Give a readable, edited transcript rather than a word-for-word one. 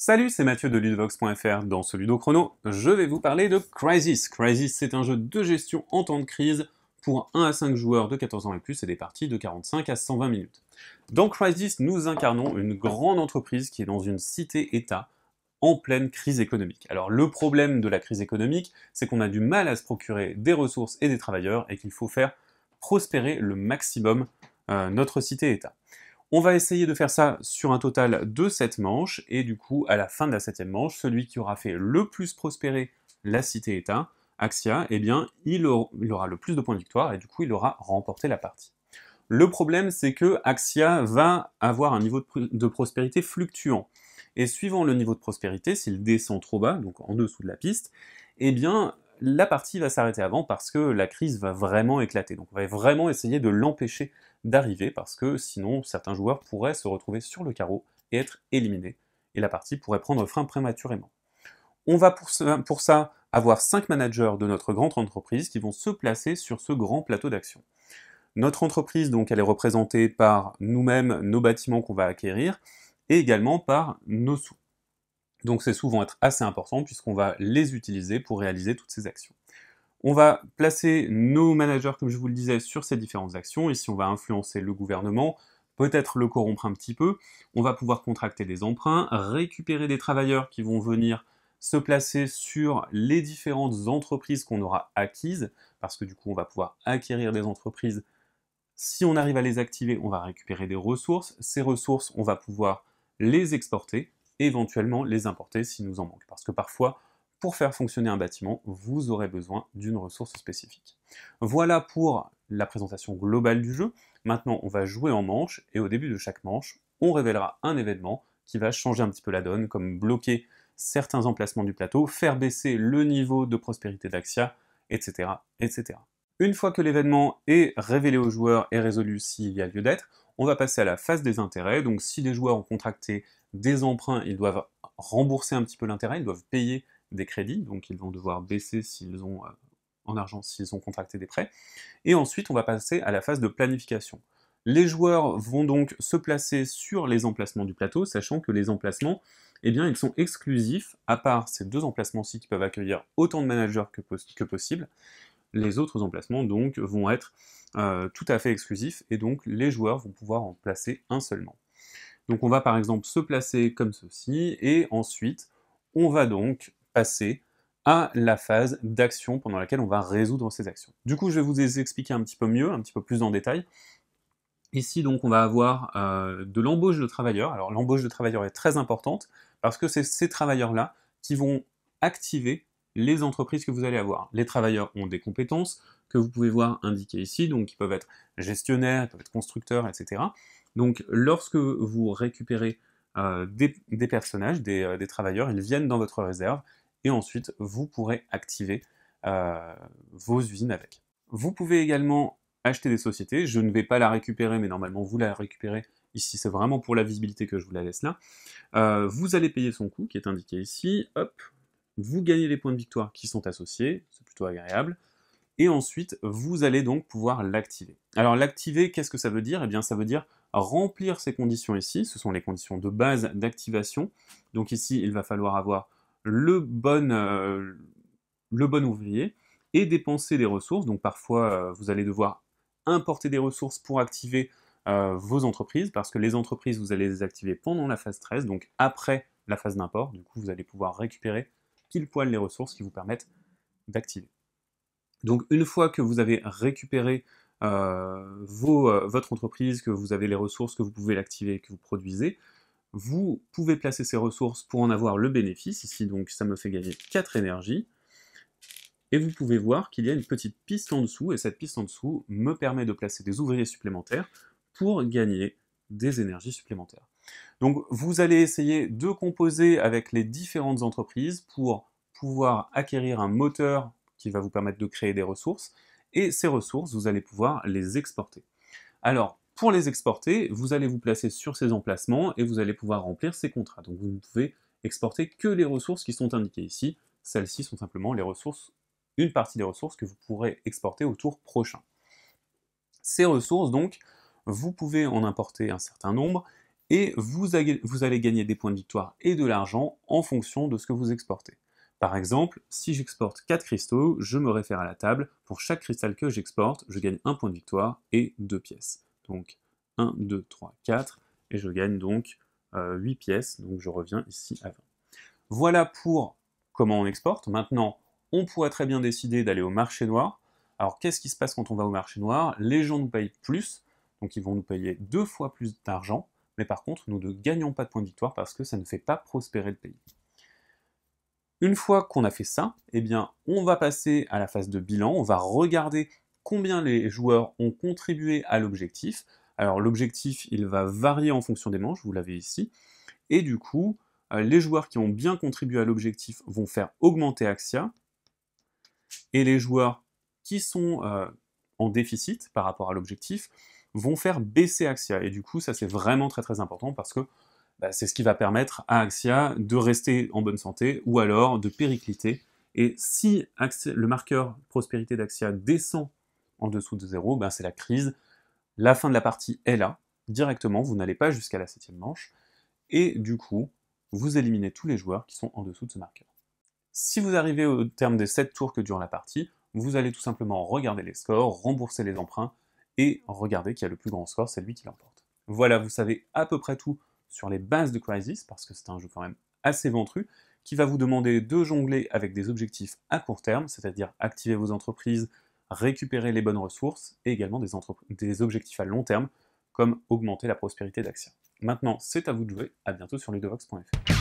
Salut, c'est Mathieu de Ludovox.fr. Dans ce Ludo Chrono, je vais vous parler de Crysis. Crysis, c'est un jeu de gestion en temps de crise pour 1 à 5 joueurs de 14 ans et plus et des parties de 45 à 120 minutes. Dans Crysis, nous incarnons une grande entreprise qui est dans une cité-État en pleine crise économique. Alors le problème de la crise économique, c'est qu'on a du mal à se procurer des ressources et des travailleurs et qu'il faut faire prospérer le maximum notre cité-État. On va essayer de faire ça sur un total de 7 manches, et du coup, à la fin de la 7e manche, celui qui aura fait le plus prospérer la cité-État, Axia, eh bien, il aura le plus de points de victoire, et du coup, il aura remporté la partie. Le problème, c'est que Axia va avoir un niveau de prospérité fluctuant. Et suivant le niveau de prospérité, s'il descend trop bas, donc en dessous de la piste, eh bien, la partie va s'arrêter avant parce que la crise va vraiment éclater. Donc on va vraiment essayer de l'empêcher d'arriver parce que sinon certains joueurs pourraient se retrouver sur le carreau et être éliminés. Et la partie pourrait prendre fin prématurément. On va pour ça avoir 5 managers de notre grande entreprise qui vont se placer sur ce grand plateau d'action. Notre entreprise, donc, elle est représentée par nous-mêmes, nos bâtiments qu'on va acquérir, et également par nos sous. Donc ces sous vont être assez importants puisqu'on va les utiliser pour réaliser toutes ces actions. On va placer nos managers, comme je vous le disais, sur ces différentes actions. Ici, on va influencer le gouvernement, peut-être le corrompre un petit peu. On va pouvoir contracter des emprunts, récupérer des travailleurs qui vont venir se placer sur les différentes entreprises qu'on aura acquises, parce que du coup, on va pouvoir acquérir des entreprises. Si on arrive à les activer, on va récupérer des ressources. Ces ressources, on va pouvoir les exporter et éventuellement les importer s'il nous en manque. Parce que parfois, pour faire fonctionner un bâtiment, vous aurez besoin d'une ressource spécifique. Voilà pour la présentation globale du jeu. Maintenant, on va jouer en manche, et au début de chaque manche, on révélera un événement qui va changer un petit peu la donne, comme bloquer certains emplacements du plateau, faire baisser le niveau de prospérité d'Axia, etc., etc. Une fois que l'événement est révélé aux joueurs et résolu s'il y a lieu d'être, on va passer à la phase des intérêts. Donc si les joueurs ont contracté des emprunts, ils doivent rembourser un petit peu l'intérêt, ils doivent payer des crédits, donc ils vont devoir baisser s'ils ont en argent s'ils ont contracté des prêts. Et ensuite, on va passer à la phase de planification. Les joueurs vont donc se placer sur les emplacements du plateau, sachant que les emplacements, eh bien, ils sont exclusifs, à part ces deux emplacements-ci qui peuvent accueillir autant de managers que possible. Les autres emplacements donc vont être tout à fait exclusifs, et donc les joueurs vont pouvoir en placer un seulement. Donc on va par exemple se placer comme ceci, et ensuite on va donc passer à la phase d'action pendant laquelle on va résoudre ces actions. Du coup je vais vous les expliquer un petit peu mieux, un petit peu plus en détail. Ici donc on va avoir de l'embauche de travailleurs. Alors l'embauche de travailleurs est très importante parce que c'est ces travailleurs-là qui vont activer les entreprises que vous allez avoir. Les travailleurs ont des compétences que vous pouvez voir indiquées ici, donc ils peuvent être gestionnaires, ils peuvent être constructeurs, etc. Donc lorsque vous récupérez des personnages, des travailleurs, ils viennent dans votre réserve, et ensuite vous pourrez activer vos usines avec. Vous pouvez également acheter des sociétés. Je ne vais pas la récupérer, mais normalement vous la récupérez. Ici, c'est vraiment pour la visibilité que je vous la laisse là. Vous allez payer son coût, qui est indiqué ici. Hop, vous gagnez les points de victoire qui sont associés, c'est plutôt agréable. Et ensuite, vous allez donc pouvoir l'activer. Alors l'activer, qu'est-ce que ça veut dire? Eh bien, ça veut dire remplir ces conditions ici. Ce sont les conditions de base d'activation. Donc ici, il va falloir avoir le bon ouvrier et dépenser des ressources. Donc parfois, vous allez devoir importer des ressources pour activer vos entreprises, parce que les entreprises, vous allez les activer pendant la phase 13, donc après la phase d'import. Du coup, vous allez pouvoir récupérer pile poil les ressources qui vous permettent d'activer. Donc une fois que vous avez récupéré votre entreprise, que vous avez les ressources, que vous pouvez l'activer, que vous produisez, vous pouvez placer ces ressources pour en avoir le bénéfice. Ici, donc, ça me fait gagner 4 énergies. Et vous pouvez voir qu'il y a une petite piste en dessous, et cette piste en dessous me permet de placer des ouvriers supplémentaires pour gagner des énergies supplémentaires. Donc vous allez essayer de composer avec les différentes entreprises pour pouvoir acquérir un moteur qui va vous permettre de créer des ressources, et ces ressources, vous allez pouvoir les exporter. Alors, pour les exporter, vous allez vous placer sur ces emplacements et vous allez pouvoir remplir ces contrats. Donc vous ne pouvez exporter que les ressources qui sont indiquées ici. Celles-ci sont simplement les ressources, une partie des ressources que vous pourrez exporter au tour prochain. Ces ressources, donc, vous pouvez en importer un certain nombre, et vous allez gagner des points de victoire et de l'argent en fonction de ce que vous exportez. Par exemple, si j'exporte 4 cristaux, je me réfère à la table. Pour chaque cristal que j'exporte, je gagne 1 point de victoire et 2 pièces. Donc 1, 2, 3, 4, et je gagne donc 8 pièces, donc je reviens ici à 20. Voilà pour comment on exporte. Maintenant, on pourrait très bien décider d'aller au marché noir. Alors qu'est-ce qui se passe quand on va au marché noir? Les gens nous payent plus, donc ils vont nous payer 2 fois plus d'argent, mais par contre, nous ne gagnons pas de points de victoire parce que ça ne fait pas prospérer le pays. Une fois qu'on a fait ça, eh bien, on va passer à la phase de bilan, on va regarder combien les joueurs ont contribué à l'objectif. Alors l'objectif, il va varier en fonction des manches, vous l'avez ici, et du coup, les joueurs qui ont bien contribué à l'objectif vont faire augmenter Axia, et les joueurs qui sont en déficit par rapport à l'objectif vont faire baisser Axia, et du coup, ça c'est vraiment très très important parce que c'est ce qui va permettre à Axia de rester en bonne santé ou alors de péricliter. Et si le marqueur prospérité d'Axia descend en dessous de 0, c'est la crise. La fin de la partie est là, directement, vous n'allez pas jusqu'à la 7e manche, et du coup, vous éliminez tous les joueurs qui sont en dessous de ce marqueur. Si vous arrivez au terme des 7 tours que dure la partie, vous allez tout simplement regarder les scores, rembourser les emprunts, et regarder qui a le plus grand score, c'est lui qui l'emporte. Voilà, vous savez à peu près tout sur les bases de Crysis, parce que c'est un jeu quand même assez ventru, qui va vous demander de jongler avec des objectifs à court terme, c'est-à-dire activer vos entreprises, récupérer les bonnes ressources, et également des objectifs à long terme, comme augmenter la prospérité d'Axia. Maintenant, c'est à vous de jouer, à bientôt sur ludovox.fr.